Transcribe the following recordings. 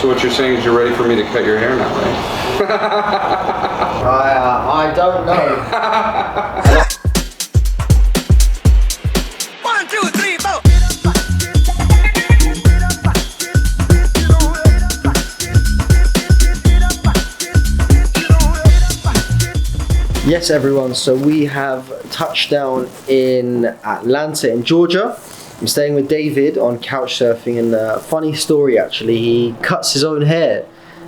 So what you're saying is you're ready for me to cut your hair now, right? I don't know. 1, 2, 3, 4. Yes, everyone, so we have touched down in Atlanta in Georgia. I'm staying with David on Couchsurfing, and funny story actually, he cuts his own hair,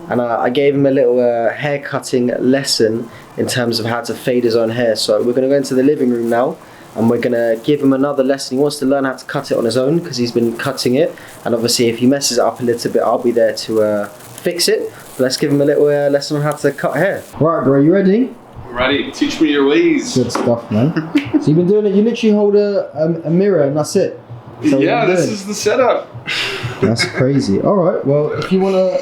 and I gave him a little hair cutting lesson in terms of how to fade his own hair. So we're going to go into the living room now, and we're going to give him another lesson. He wants to learn how to cut it on his own because he's been cutting it, and obviously if he messes it up a little bit, I'll be there to fix it. But let's give him a little lesson on how to cut hair. Right, bro, you ready? Ready? Teach me your ways. Good stuff, man. So you've been doing it, you literally hold a mirror and that's it. So yeah, this is the setup. That's crazy. Alright, well, if you want to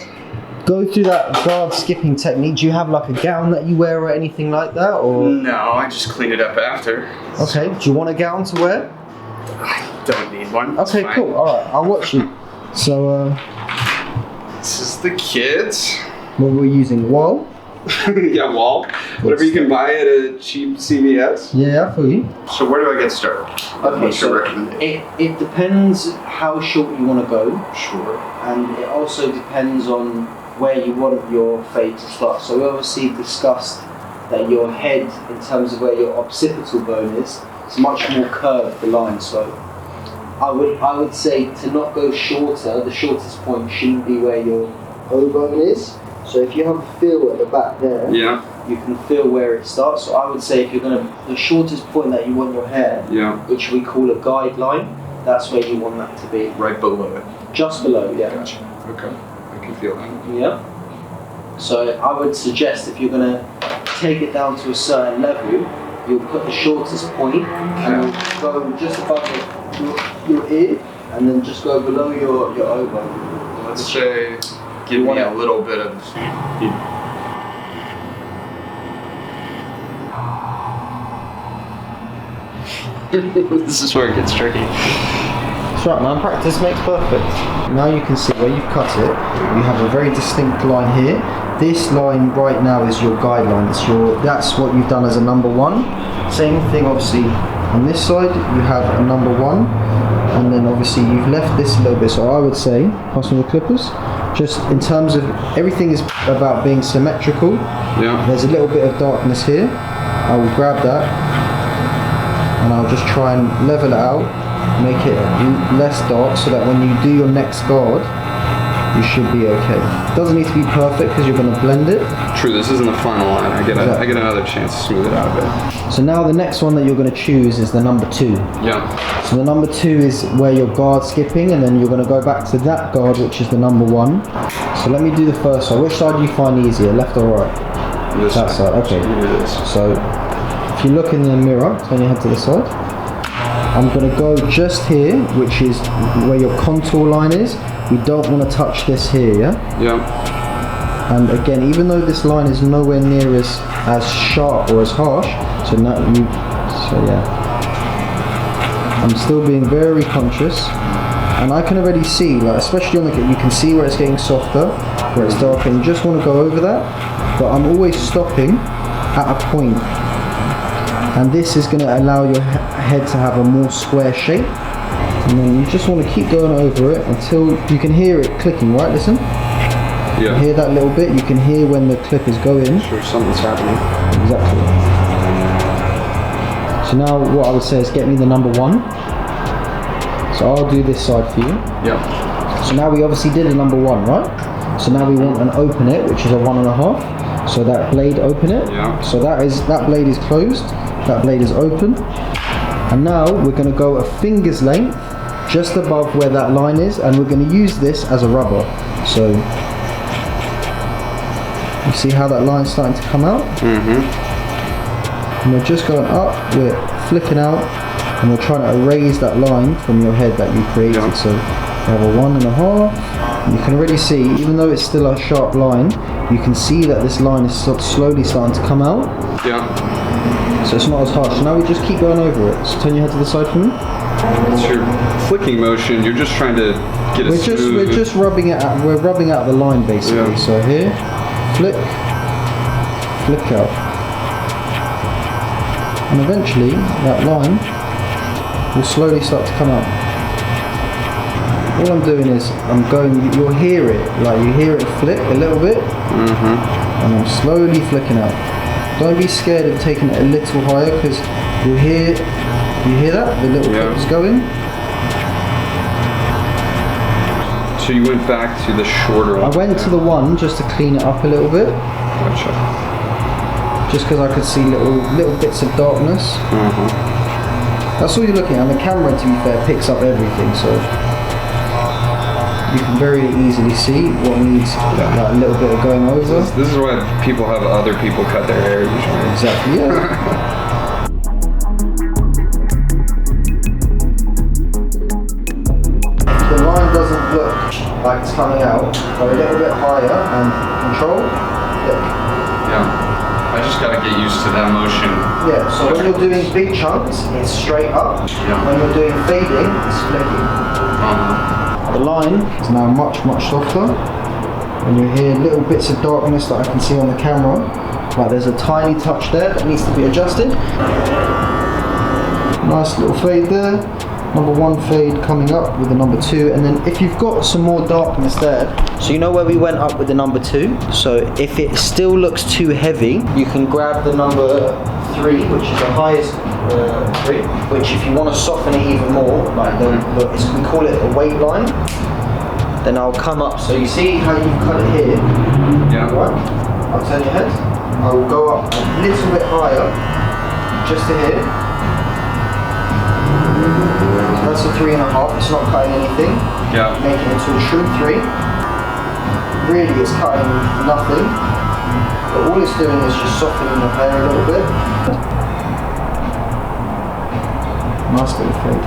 go through that guard skipping technique, do you have like a gown that you wear or anything like that? Or no, I just clean it up after. Okay, do you want a gown to wear? I don't need one. Okay, cool. Alright, I'll watch you. So, this is the kids. What we're using, wool? Yeah, wool. Whatever you can buy at a cheap CVS. Yeah, I feel you. So where do I get started? Okay, so it depends how short you want to go. Sure. And it also depends on where you want your fade to start. So we obviously discussed that your head, in terms of where your occipital bone is much more curved, the line. So I would say to not go shorter, the shortest point shouldn't be where your O bone is. So if you have a feel at the back there, yeah, you can feel where it starts. So I would say if you're going to, the shortest point that you want your hair, yeah, which we call a guideline, that's where you want that to be. Right below it. Just below, yeah. Gotcha. Okay, I can feel that. Yeah. So I would suggest if you're going to take it down to a certain level, you'll put the shortest point and you'll go just above your ear, and then just go below your elbow. Let's say, give me a little bit of. This is where it gets tricky. That's right, man. Practice makes perfect. Now you can see where you've cut it. You have a very distinct line here. This line right now is your guideline. That's what you've done as a number one. Same thing, obviously, on this side you have a number one, and then obviously you've left this a little bit. So I would say, pass me the clippers. Just in terms of everything is about being symmetrical. Yeah. There's a little bit of darkness here. I will grab that, and I'll just try and level it out, make it less dark so that when you do your next guard, you should be okay. It doesn't need to be perfect because you're going to blend it. True, this isn't the final line. I get another chance to smooth it out a bit. So now the next one that you're going to choose is the number two. Yeah. So the number two is where you're guard skipping, and then you're going to go back to that guard, which is the number one. So let me do the first one. Which side do you find easier, left or right? This that side, okay. So if you look in the mirror, turn your head to the side. I'm going to go just here, which is where your contour line is. We don't want to touch this here, yeah? Yeah. And again, even though this line is nowhere near as sharp or as harsh, so yeah. I'm still being very conscious, and I can already see, like especially on the you can see where it's getting softer, where it's darker, and you just want to go over that. But I'm always stopping at a point. And this is going to allow your head to have a more square shape, and then you just want to keep going over it until you can hear it clicking, right? Listen. Yeah. You hear that little bit? You can hear when the clip is going. Sure, something's happening. Exactly. So now what I would say is get me the number one. So I'll do this side for you. Yeah. So now we obviously did a number one, right? So now we want an open it, which is a 1.5. So that blade open it. Yeah. So that blade is closed. That blade is open, and now we're going to go a finger's length just above where that line is, and we're going to use this as a rubber. So you see how that line's starting to come out? Mm-hmm. And we're just going up, we're flicking out, and we're trying to erase that line from your head that you created. Yeah. So you have a 1.5. You can already see, even though it's still a sharp line, you can see that this line is slowly starting to come out. Yeah. So it's not as harsh. So now we just keep going over it. So turn your head to the side for me. It's your flicking motion. You're just trying to get a smooth. We're just rubbing it out. We're rubbing out the line basically. Yeah. So here, flick out, and eventually that line will slowly start to come out. All I'm doing is I'm going. You'll hear it, like you hear it flick a little bit, and I'm slowly flicking out. Don't be scared of taking it a little higher because you hear that the little clip's going. So you went back to the shorter one? I went to the one just to clean it up a little bit. Gotcha. Just because I could see little bits of darkness. That's all you're looking at. And the camera, to be fair, picks up everything, so you can very easily see what needs like a little bit of going over. This is why people have other people cut their hair usually. Exactly, yeah. The line doesn't look like it's coming out. Go a little bit higher and control. Yeah. I just gotta get used to that motion. Yeah, so when you're doing big chunks, it's straight up. Yeah. When you're doing fading, it's flicking. The line is now much softer, and you hear little bits of darkness that I can see on the camera. Like there's a tiny touch there that needs to be adjusted. Nice little fade there. Number 1 fade coming up with the number 2, and then if you've got some more darkness there, so you know where we went up with the number 2, so if it still looks too heavy, you can grab the number 3, which is the highest 3, which if you want to soften it even more, like we call it a weight line, then I'll come up. So you see how you cut it here? Yeah. Right? I'll turn your head. I will go up a little bit higher, just to here. That's a 3.5, it's not cutting anything. Yeah. Making it to a true 3. Really it's cutting nothing. But all it's doing is just softening your hair a little bit. Nice little fade.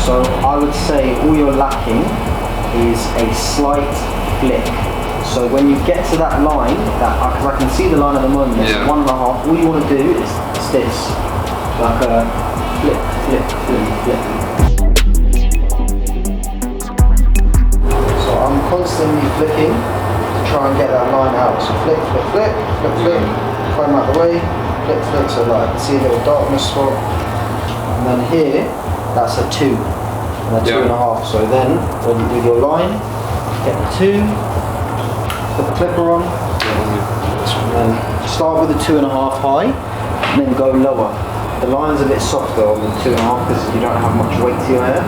So I would say all you're lacking is a slight flick. So when you get to that line, because I can see the line at the moment, it's 1.5, all you want to do is this. Like a flip. So I'm constantly flicking to try and get that line out. So flick, climb out the way, flick, so like I can see a little darkness spot. And then here, that's a 2, and a 2.5. So then, with your line, get the 2, put the clipper on, and then start with the 2.5 high, and then go lower. The line's a bit softer on the 2.5 because you don't have much weight to your hair.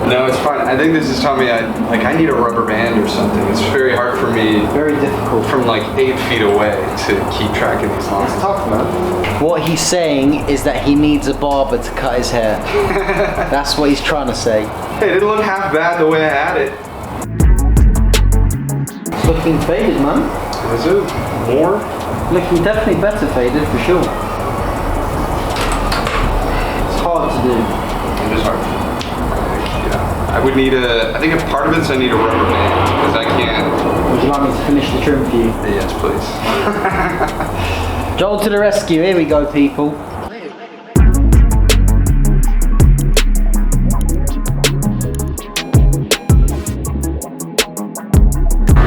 No, it's fine. I think this has taught me I need a rubber band or something. It's very hard for me. Very difficult. From like 8 feet away to keep track of these lines. It's tough, man. What he's saying is that he needs a barber to cut his hair. That's what he's trying to say. Hey, it didn't look half bad the way I had it. It's looking faded, man. Is it? More? Looking definitely better faded for sure. It's hard to do. It is hard. Yeah. I would need I think a part of it is I need a rubber band because I can't. Would you like me to finish the trim for you? Yes, please. Joel to the rescue, here we go, people. You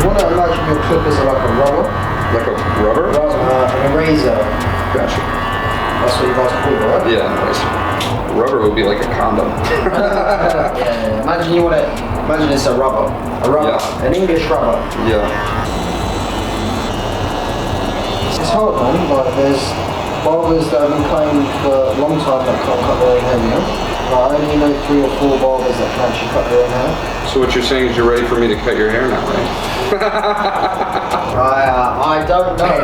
want to imagine your clippers are like a rubber. Like a rubber? An eraser. Gotcha. That's what you guys call it, right? Yeah, nice. Rubber would be like a condom. Yeah. Imagine it's a rubber. An English rubber. Yeah. It's hard, man. Like there's barbers that have been playing for a long time that can't cut their own hair, you know? Like, I only know 3 or 4 barbers that can actually cut their own hair. So what you're saying is you're ready for me to cut your hair now, right? I don't know.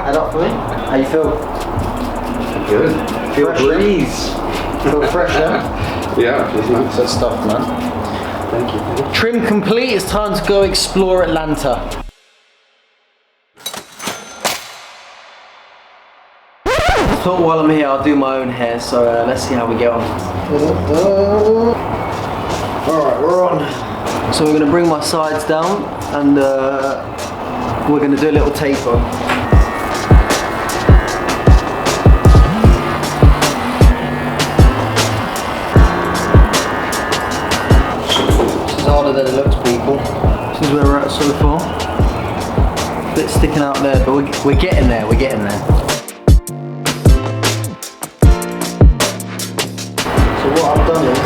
Head up for me. How you feel? Good. Feel Fresh, breeze. Feel fresh, yeah? Yeah, feels nice. Good stuff, man. Thank you. Trim complete. It's time to go explore Atlanta. Thought while I'm here I'll do my own hair, so let's see how we get on. Alright, we're on. So we're going to bring my sides down and we're going to do a little taper. softer than it looks, people. This is where we're at so far. Bit sticking out there, but we're getting there, we're getting there. So what I've done is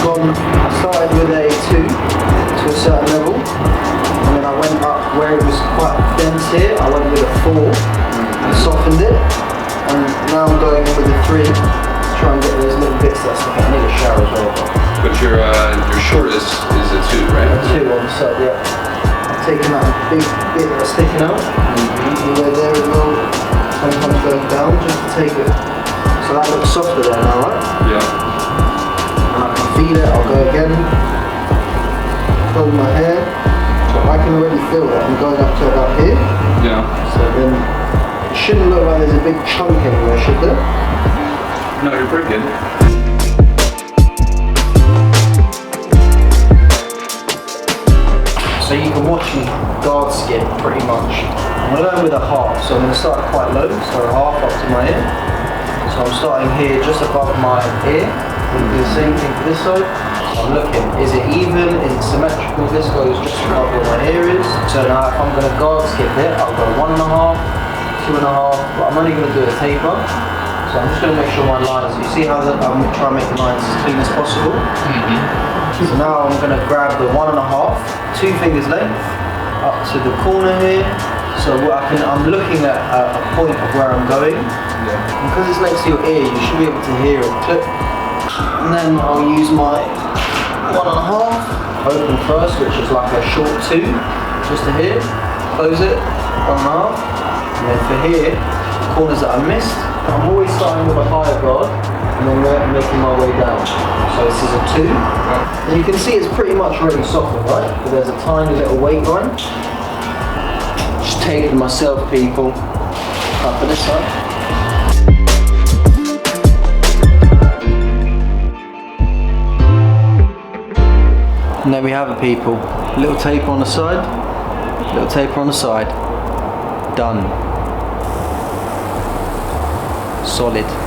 I started with a 2 to a certain level, and then I went up where it was quite dense here. I went with a 4 and softened it, and now I'm going in with a 3 to try and get those little bits that stick out. I need a shower as well. But your shortest is a 2, right? A 2 on the side, yeah. Taking out a big bit that's sticking out, and there as well, sometimes going down just to take it. So that looks softer there now, right? Yeah. And I can feel it, I'll go again, hold my hair, so I can already feel that I'm going up to about here. Yeah. So then it shouldn't look like there's a big chunk anywhere, should there? No, you're pretty good. So you can watch me guard skip pretty much. I'm going with a half, so I'm going to start quite low, so a half up to my ear. So I'm starting here just above my ear. I'm going to do the same thing for this side. So I'm looking, is it even, is it symmetrical? This goes just above where my ear is. So now if I'm going to guard skip it, I'll go 1.5, 2.5, but I'm only going to do a taper. So I'm just going to make sure my lines, you see how I'm trying to make the lines as clean as possible? So now I'm going to grab the 1.5, 2 fingers length, up to the corner here. So I'm looking at a point of where I'm going. Yeah. Because it's next to your ear, you should be able to hear it click. And then I'll use my 1.5, open first, which is like a short 2, just to here. Close it, 1.5. And then for here, the corners that I missed, I'm always starting with a higher guard, and then making my way down. So this is a 2. And you can see it's pretty much already softened, right? But there's a tiny little weight line. Just taping myself, people. Up for this side. And there we have it, people. Little taper on the side, little taper on the side. Done. Solid.